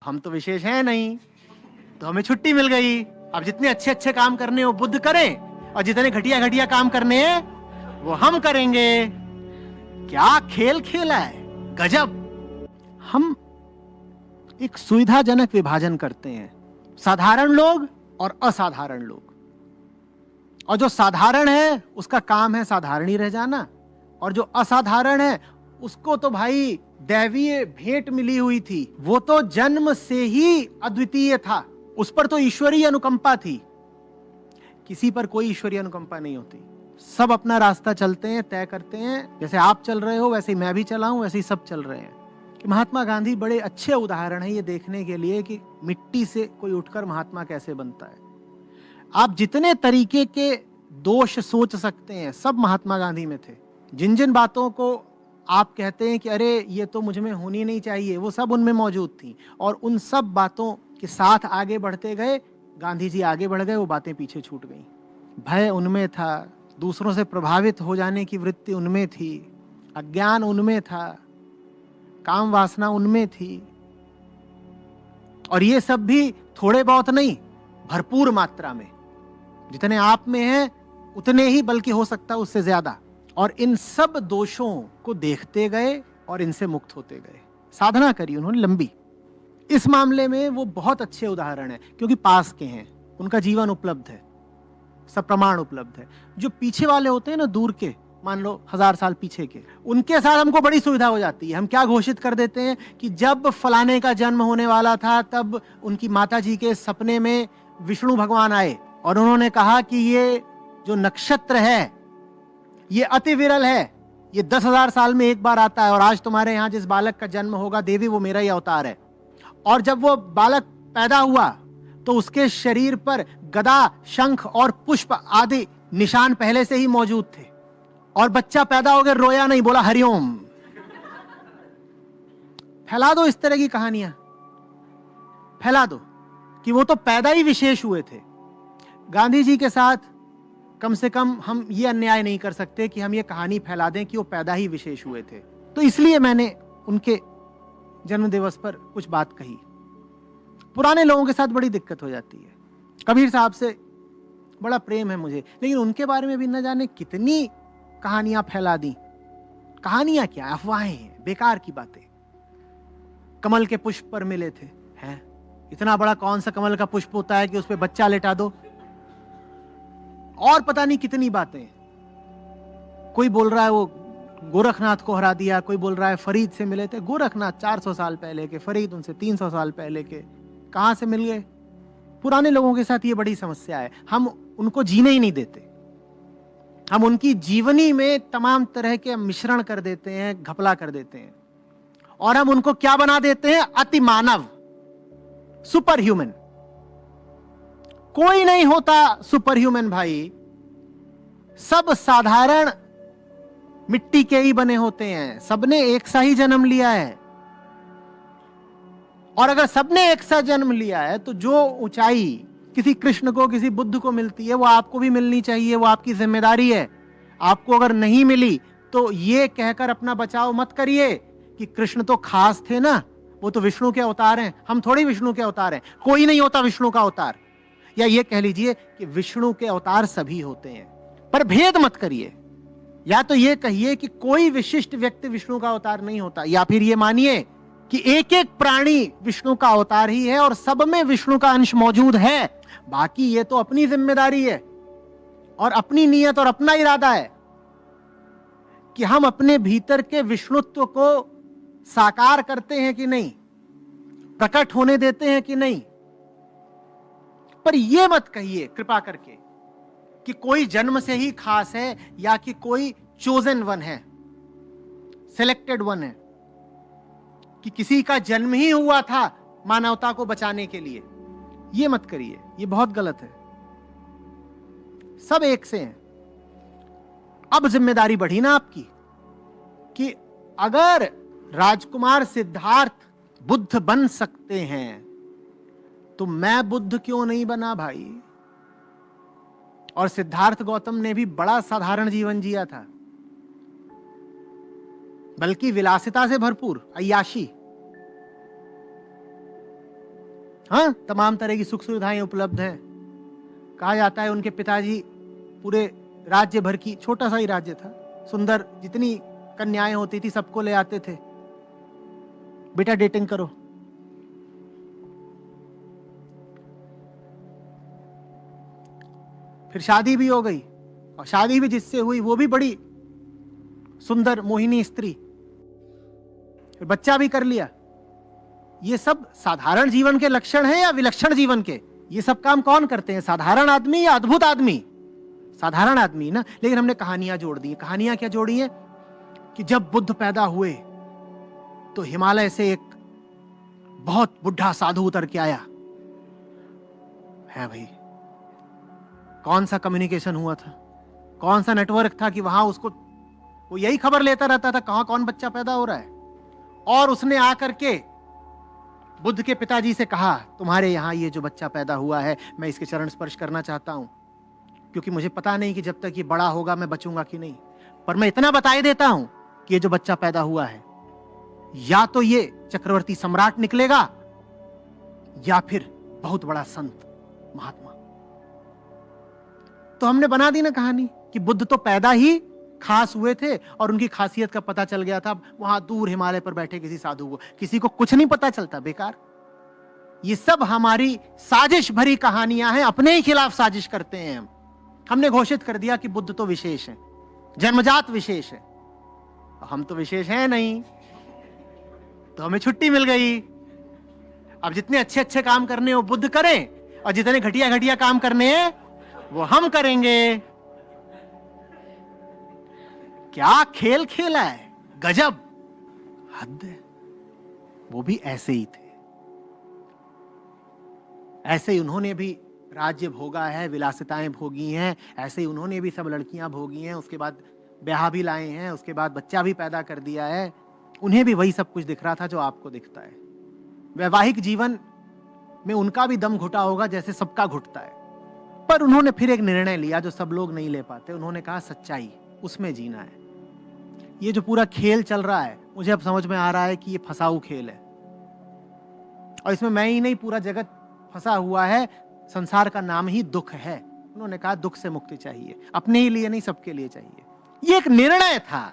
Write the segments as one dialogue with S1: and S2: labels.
S1: हम तो विशेष हैं नहीं, तो हमें छुट्टी मिल गई। अब जितने अच्छे अच्छे काम करने वो बुद्ध करें और जितने घटिया घटिया काम करने हैं वो हम करेंगे। क्या खेल खेला है, गजब। हम एक सुविधाजनक विभाजन करते हैं, साधारण लोग और असाधारण लोग। और जो साधारण है उसका काम है साधारण ही रह जाना, और जो असाधारण है उसको तो भाई दैवीय भेंट मिली हुई थी, वो तो जन्म से ही अद्वितीय था, उस पर तो ईश्वरीय अनुकंपा थी। किसी पर कोई ईश्वरीय अनुकंपा नहीं होती, सब अपना रास्ता चलते हैं, तय करते हैं। जैसे आप चल रहे हो वैसे ही मैं भी चला हूं, वैसे ही सब चल रहे हैं। कि महात्मा गांधी बड़े अच्छे उदाहरण है ये देखने के लिए कि मिट्टी से कोई उठकर महात्मा कैसे बनता है। आप जितने तरीके के दोष सोच सकते हैं सब महात्मा गांधी में थे। जिन जिन बातों को आप कहते हैं कि अरे ये तो मुझ में होनी नहीं चाहिए, वो सब उनमें मौजूद थी। और उन सब बातों के साथ आगे बढ़ते गए, गांधी जी आगे बढ़ गए, वो बातें पीछे छूट गई। भय उनमें था, दूसरों से प्रभावित हो जाने की वृत्ति उनमें थी, अज्ञान उनमें था, काम वासना उनमें थी। और ये सब भी थोड़े बहुत नहीं, भरपूर मात्रा में। जितने आप में हैं उतने ही, बल्कि हो सकता है उससे ज्यादा। और इन सब दोषों को देखते गए और इनसे मुक्त होते गए। साधना करी उन्होंने लंबी। इस मामले में वो बहुत अच्छे उदाहरण है, क्योंकि पास के हैं, उनका जीवन उपलब्ध है, सब प्रमाण उपलब्ध है। जो पीछे वाले होते हैं ना, दूर के, मान लो 1000 साल पीछे के, उनके साथ हमको बड़ी सुविधा हो जाती है। हम क्या घोषित कर देते हैं कि जब फलाने का जन्म होने वाला था तब उनकी माता जी के सपने में विष्णु भगवान आए और उन्होंने कहा कि ये जो नक्षत्र है ये अति विरल है, ये 10,000 साल में एक बार आता है, और आज तुम्हारे यहाँ जिस बालक का जन्म होगा देवी, वो मेरा ही अवतार है। और जब वो बालक पैदा हुआ तो उसके शरीर पर गदा, शंख और पुष्प आदि निशान पहले से ही मौजूद थे। और बच्चा पैदा हो गया, रोया नहीं, बोला हरिओम। फैला दो इस तरह की कहानियां, फैला दो कि वो तो पैदा ही विशेष हुए थे। गांधी जी के साथ कम से कम हम ये अन्याय नहीं कर सकते कि हम ये कहानी फैला दें कि वो पैदा ही विशेष हुए थे। तो इसलिए मैंने उनके जन्म दिवस पर कुछ बात कही। पुराने लोगों के साथ बड़ी दिक्कत हो जाती है। कबीर साहब से बड़ा प्रेम है मुझे, लेकिन उनके बारे में भी न जाने कितनी कहानियां फैला दी। कहानियां क्या, अफवाहें हैं, बेकार की बातें। कमल के पुष्प पर मिले थे, हैं? इतना बड़ा कौन सा कमल का पुष्प होता है कि उस पर बच्चा लेटा दो? और पता नहीं कितनी बातें। कोई बोल रहा है वो गोरखनाथ को हरा दिया, कोई बोल रहा है फरीद से मिले थे। गोरखनाथ 400 साल पहले के, फरीद उनसे 300 साल पहले के, कहां से मिल गए? पुराने लोगों के साथ ये बड़ी समस्या है, हम उनको जीने ही नहीं देते। हम उनकी जीवनी में तमाम तरह के मिश्रण कर देते हैं, घपला कर देते हैं, और हम उनको क्या बना देते हैं? अति मानव, सुपर ह्यूमन। कोई नहीं होता सुपर ह्यूमन भाई, सब साधारण मिट्टी के ही बने होते हैं। सबने एक सा ही जन्म लिया है, और अगर सबने एक सा जन्म लिया है तो जो ऊंचाई किसी कृष्ण को, किसी बुद्ध को मिलती है वो आपको भी मिलनी चाहिए, वो आपकी जिम्मेदारी है। आपको अगर नहीं मिली तो ये कहकर अपना बचाव मत करिए कि कृष्ण तो खास थे ना, वो तो विष्णु के अवतार हैं। हम थोड़ी विष्णु के अवतार हैं, कोई नहीं होता विष्णु का अवतार। या ये कह लीजिए कि विष्णु के अवतार सभी होते हैं, पर भेद मत करिए। या तो ये कहिए कि कोई विशिष्ट व्यक्ति विष्णु का अवतार नहीं होता, या फिर ये मानिए कि एक एक प्राणी विष्णु का अवतार ही है और सब में विष्णु का अंश मौजूद है। बाकी ये तो अपनी जिम्मेदारी है और अपनी नीयत और अपना इरादा है कि हम अपने भीतर के विष्णुत्व को साकार करते हैं कि नहीं, प्रकट होने देते हैं कि नहीं। पर यह मत कहिए कृपा करके कि कोई जन्म से ही खास है, या कि कोई चोजन वन है, सिलेक्टेड वन है, कि किसी का जन्म ही हुआ था मानवता को बचाने के लिए। यह मत करिए, यह बहुत गलत है। सब एक से हैं। अब जिम्मेदारी बढ़ी ना आपकी कि अगर राजकुमार सिद्धार्थ बुद्ध बन सकते हैं तो मैं बुद्ध क्यों नहीं बना भाई? और सिद्धार्थ गौतम ने भी बड़ा साधारण जीवन जिया था, बल्कि विलासिता से भरपूर, अय्याशी। हाँ, तमाम तरह की सुख सुविधाएं उपलब्ध हैं। कहा जाता है उनके पिताजी पूरे राज्य भर की, छोटा सा ही राज्य था, सुंदर जितनी कन्याएं होती थी सबको ले आते थे, बेटा डेटिंग करो। फिर शादी भी हो गई, और शादी भी जिससे हुई वो भी बड़ी सुंदर मोहिनी स्त्री, फिर बच्चा भी कर लिया। ये सब साधारण जीवन के लक्षण हैं या विलक्षण जीवन के? ये सब काम कौन करते हैं, साधारण आदमी या अद्भुत आदमी? साधारण आदमी ना। लेकिन हमने कहानियां जोड़ दी। कहानियां क्या जोड़ी हैं कि जब बुद्ध पैदा हुए तो हिमालय से एक बहुत बुढ़ा साधु उतर के आया है। भाई, कौन सा कम्युनिकेशन हुआ था, कौन सा नेटवर्क था कि वहां उसको, वो यही खबर लेता रहता था कहां कौन बच्चा पैदा हो रहा है। और उसने आकर के बुद्ध के पिताजी से कहा, तुम्हारे यहां ये जो बच्चा पैदा हुआ है, मैं इसके चरण स्पर्श करना चाहता हूं, क्योंकि मुझे पता नहीं कि जब तक ये बड़ा होगा मैं बचूंगा कि नहीं, पर मैं इतना बता देता हूं कि ये जो बच्चा पैदा हुआ है या तो ये चक्रवर्ती सम्राट निकलेगा या फिर बहुत बड़ा संत महात्मा। तो हमने बना दी ना कहानी कि बुद्ध तो पैदा ही खास हुए थे और उनकी खासियत का पता चल गया था वहां दूर हिमालय पर बैठे किसी साधु को। किसी को कुछ नहीं पता चलता, बेकार। ये सब हमारी साजिश भरी कहानियां हैं, अपने ही खिलाफ साजिश करते हैं हम। हमने घोषित कर दिया कि बुद्ध तो विशेष है, जन्मजात विशेष है। हम तो विशेष हैं नहीं, तो हमें छुट्टी मिल गई। अब जितने अच्छे अच्छे काम करने हो बुद्ध करें, और जितने घटिया घटिया काम करने हैं वो हम करेंगे। क्या खेल खेला है, गजब, हद है। वो भी ऐसे ही थे, ऐसे ही उन्होंने भी राज्य भोगा है, विलासिताएं भोगी हैं, ऐसे ही उन्होंने भी सब लड़कियां भोगी हैं, उसके बाद ब्याह भी लाए हैं, उसके बाद बच्चा भी पैदा कर दिया है। उन्हें भी वही सब कुछ दिख रहा था जो आपको दिखता है। वैवाहिक जीवन में उनका भी दम घुटा होगा जैसे सबका घुटता है, पर उन्होंने फिर एक निर्णय लिया जो सब लोग नहीं ले पाते। उन्होंने कहा सच्चाई, उसमें जीना है। ये जो पूरा खेल चल रहा है, मुझे अब समझ में आ रहा है कि ये फंसाऊ खेल है, और इसमें मैं ही नहीं, पूरा जगत फंसा हुआ है। संसार का नाम ही दुख है। उन्होंने कहा दुख से मुक्ति चाहिए, अपने ही लिए नहीं, सबके लिए चाहिए। ये एक निर्णय था,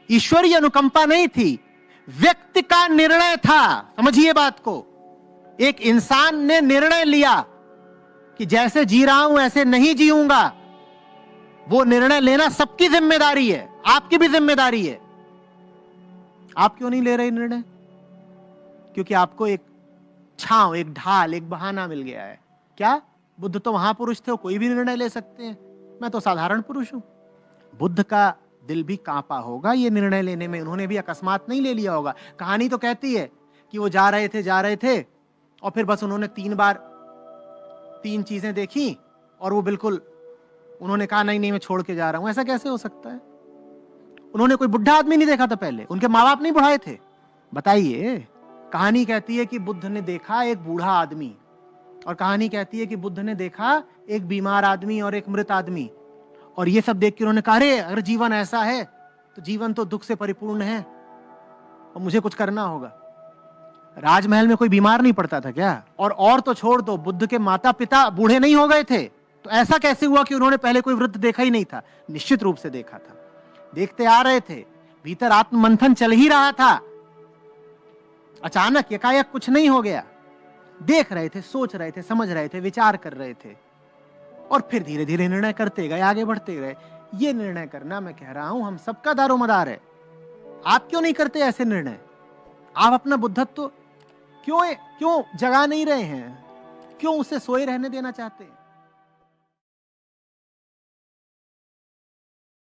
S1: ईश्वरीय अनुकंपा नहीं थी, व्यक्ति का निर्णय था। समझिए बात को। एक इंसान ने निर्णय लिया कि जैसे जी रहा हूं ऐसे नहीं जीऊंगा। वो निर्णय लेना सबकी जिम्मेदारी है, आपकी भी जिम्मेदारी है। आप क्यों नहीं ले रहे निर्णय? क्योंकि आपको एक छांव, एक ढाल, एक बहाना मिल गया है। क्या? बुद्ध तो महापुरुष थे, वो कोई भी निर्णय ले सकते हैं, मैं तो साधारण पुरुष हूं। बुद्ध का दिल भी कांपा होगा ये निर्णय लेने में, उन्होंने भी अकस्मात नहीं ले लिया होगा। कहानी तो कहती है कि वो जा रहे थे और फिर बस उन्होंने 3 बार 3 चीजें देखी और वो बिल्कुल, उन्होंने कहा नहीं मैं छोड़ के जा रहा हूं। ऐसा कैसे हो सकता है? उन्होंने कोई बुढ़ा आदमी नहीं देखा था पहले, उनके माँ बाप नहीं बुढ़ाए थे? बताइए। कहानी कहती है कि बुद्ध ने देखा एक बूढ़ा आदमी, और कहानी कहती है कि बुद्ध ने देखा एक बीमार आदमी और एक मृत आदमी, और ये सब देख के उन्होंने कहा अरे अगर जीवन ऐसा है तो जीवन तो दुख से परिपूर्ण है और मुझे कुछ करना होगा। राजमहल में कोई बीमार नहीं पड़ता था क्या? और तो छोड़ दो, बुद्ध के माता पिता बूढ़े नहीं हो गए थे, तो ऐसा कैसे हुआ कि उन्होंने पहले कोई वृद्ध देखा ही नहीं था? निश्चित रूप से देखा था, देखते आ रहे थे, भीतर आत्म मंथन चल ही रहा था। अचानक एकाएक कुछ नहीं हो गया, देख रहे थे, सोच रहे थे, समझ रहे थे, विचार कर रहे थे, और फिर धीरे धीरे निर्णय करते गए, आगे बढ़ते गए। ये निर्णय करना, मैं कह रहा हूं, हम सबका दारोमदार है। आप क्यों नहीं करते ऐसे निर्णय? आप अपना बुद्धत्व क्यों जगा नहीं रहे हैं? क्यों उसे सोए रहने देना चाहते हैं?